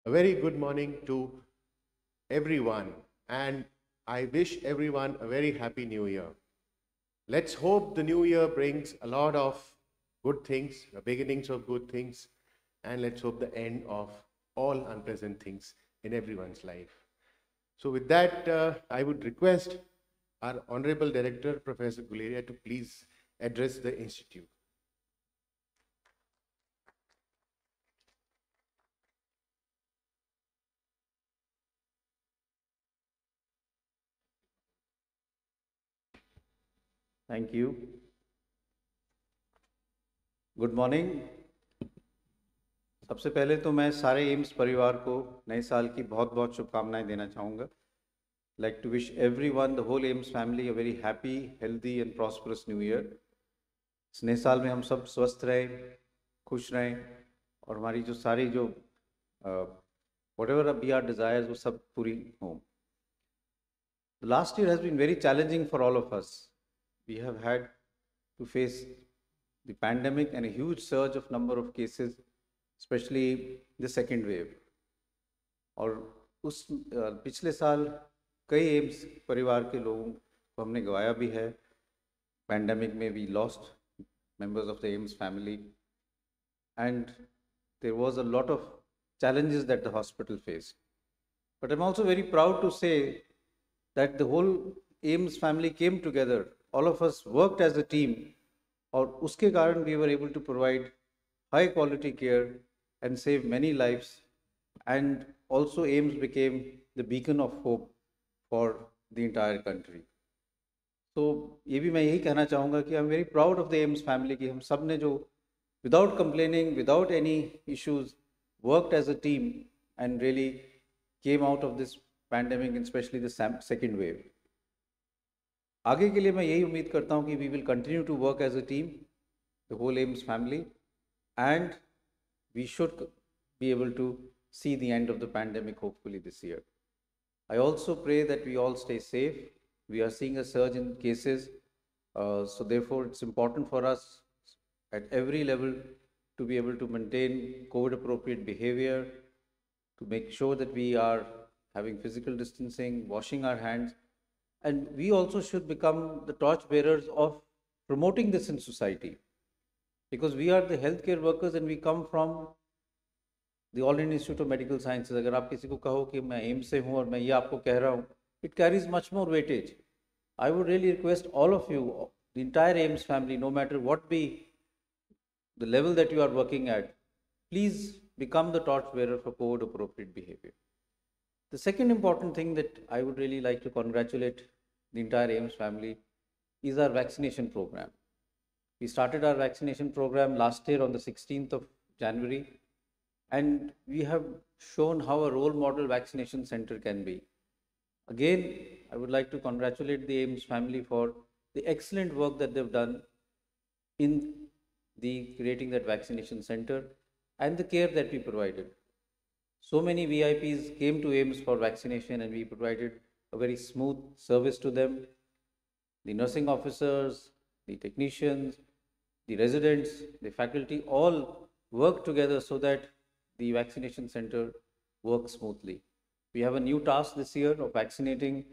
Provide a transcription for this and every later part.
A very good morning to everyone, and I wish everyone a very happy new year. Let's hope the new year brings a lot of good things, the beginnings of good things, and let's hope the end of all unpleasant things in everyone's life. So, with that, I would request our Honorable Director, Professor Guleria, to please address the Institute. Thank you. Good morning. सबसे पहले तो मैं सारे AIIMS परिवार को नए साल की बहुत बहुत शुभकामनाएं देना चाहूँगा। Like to wish everyone, the whole AIIMS family, a very happy, healthy and prosperous new year. इस नए साल में हम सब स्वस्थ रहें, खुश रहें और हमारी जो सारी जो whatever be our desires वो सब पूरी हों। The last year has been very challenging for all of us. We have had to face the pandemic and a huge surge of number of cases, especially the second wave. और उस पिछले साल कई AIIMS परिवार के लोगों को हमने गंवाया भी है। पैंडेमिक में we lost members of the AIMS family, and there was a lot of challenges that the hospital faced. But I'm also very proud to say that the whole AIMS family came together. All of us worked as a team, और उसके कारण we were able to provide high quality care and save many lives, and also AIMS became the beacon of hope for the entire country. तो ये भी मैं यही कहना चाहूँगा कि I am very proud of the AIIMS family कि हम सब ने जो without complaining, without any issues, worked as a team and really came out of this pandemic and specially the second wave. आगे के लिए मैं यही उम्मीद करता हूँ कि we will continue to work as a team, the whole AIIMS family, and we should be able to see the end of the pandemic hopefully this year. I also pray that we all stay safe. We are seeing a surge in cases, so therefore it's important for us at every level to be able to maintain COVID appropriate behavior, to make sure that we are having physical distancing, washing our hands, and we also should become the torch bearers of promoting this in society, because we are the healthcare workers and we come from the All Indian Institute of Medical Sciences. अगर आप किसी को कहो कि मैं AIIMS से हूँ और मैं ये आपको कह रहा हूँ, it carries much more weightage. I would really request all of you, the entire AIMS family, no matter what be the level that you are working at, please become the torch bearer for COVID appropriate behavior. The second important thing that I would really like to congratulate the entire AIMS family is our vaccination program. We started our vaccination program last year on the 16th of January, and we have shown how a role model vaccination center can be. Again, I would like to congratulate the AIMS family for the excellent work that they've done in the creating that vaccination center and the care that we provided. So many VIPs came to AIMS for vaccination and we provided a very smooth service to them. The nursing officers, the technicians, the residents, the faculty all work together so that the vaccination center works smoothly. We have a new task this year of vaccinating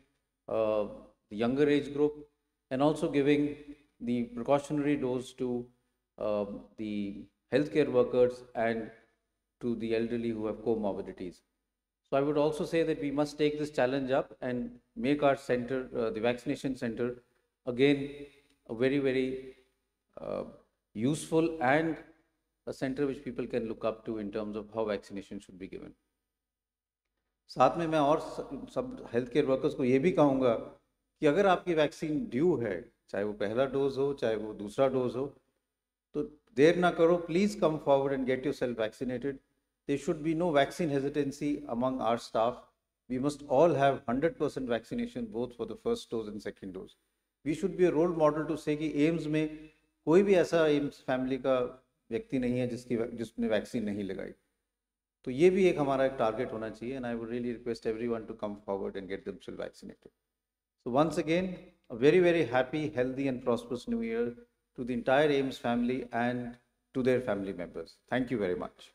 the younger age group and also giving the precautionary dose to the healthcare workers and to the elderly who have comorbidities. So I would also say that we must take this challenge up and make our center, the vaccination center, again a very, very useful and a center which people can look up to in terms of how vaccination should be given. साथ में मैं और सब health care workers को ये भी कहूँगा कि अगर आपकी वैक्सीन ड्यू है, चाहे वो पहला डोज हो चाहे वो दूसरा डोज हो, तो देर ना करो, please come forward and get yourself vaccinated. There should be no vaccine hesitancy among our staff. We must all have 100% vaccination both for the first dose and second dose. We should be a role model to say कि AIIMS में कोई भी ऐसा AIIMS family का व्यक्ति नहीं है जिसने वैक्सीन नहीं लगाई. तो ये भी एक हमारा एक टारगेट होना चाहिए, and I would really request everyone to come forward and get themselves vaccinated. So once again, a very, very happy, healthy and prosperous new year to the entire AIMS family and to their family members. Thank you very much.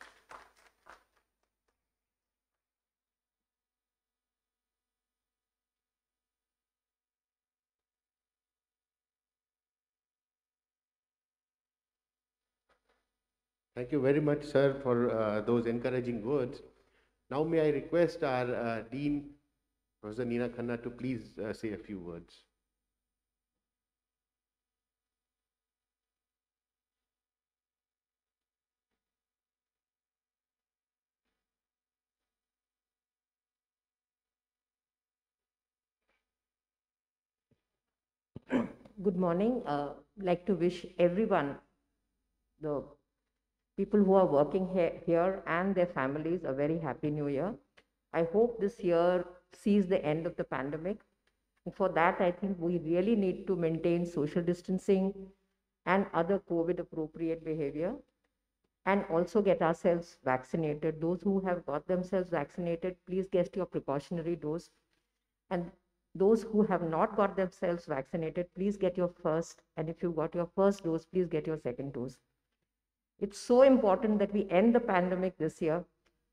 Thank you very much, sir, for those encouraging words. Now, may I request our Dean, Professor Neena Khanna, to please say a few words. Good morning. Like to wish everyone, the people who are working here and their families, a very happy new year. I hope this year sees the end of the pandemic. And for that, I think we really need to maintain social distancing and other COVID appropriate behavior, and also get ourselves vaccinated. Those who have got themselves vaccinated, please get your precautionary dose. And those who have not got themselves vaccinated, please get your first. And if you got your first dose, please get your second dose. It's so important that we end the pandemic this year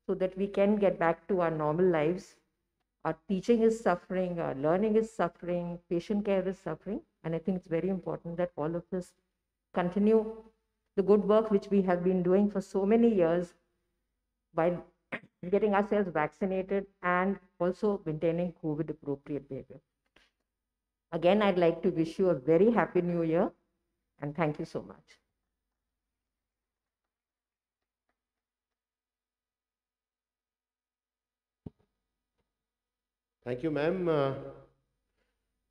so that we can get back to our normal lives. Our teaching is suffering, our learning is suffering, patient care is suffering. And I think it's very important that all of us continue the good work which we have been doing for so many years by getting ourselves vaccinated and also maintaining COVID appropriate behavior. Again, I'd like to wish you a very happy new year and thank you so much. Thank you, ma'am.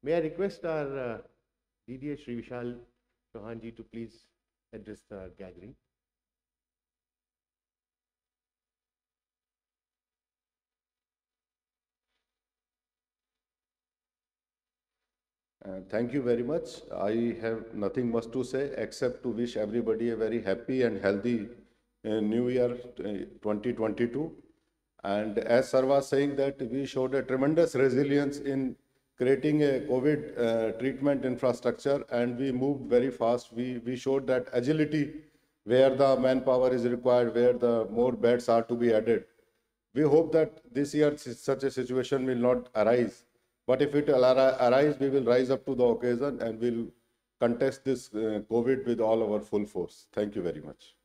May I request our DDA Shri Vishal Chauhanji to please address the gathering. Thank you very much. I have nothing much to say except to wish everybody a very happy and healthy New Year 2022. And as Sir was saying that we showed a tremendous resilience in creating a COVID treatment infrastructure, and we moved very fast. We showed that agility where the manpower is required, where the more beds are to be added. We hope that this year such a situation will not arise. But if it will arise, we will rise up to the occasion and we'll contest this COVID with all our full force. Thank you very much.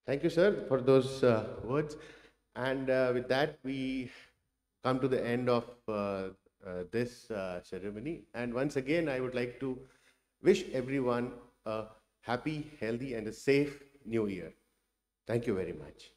Thank you, sir, for those words. And with that, we come to the end of this ceremony. And once again, I would like to wish everyone a happy, healthy, and a safe new year. Thank you very much.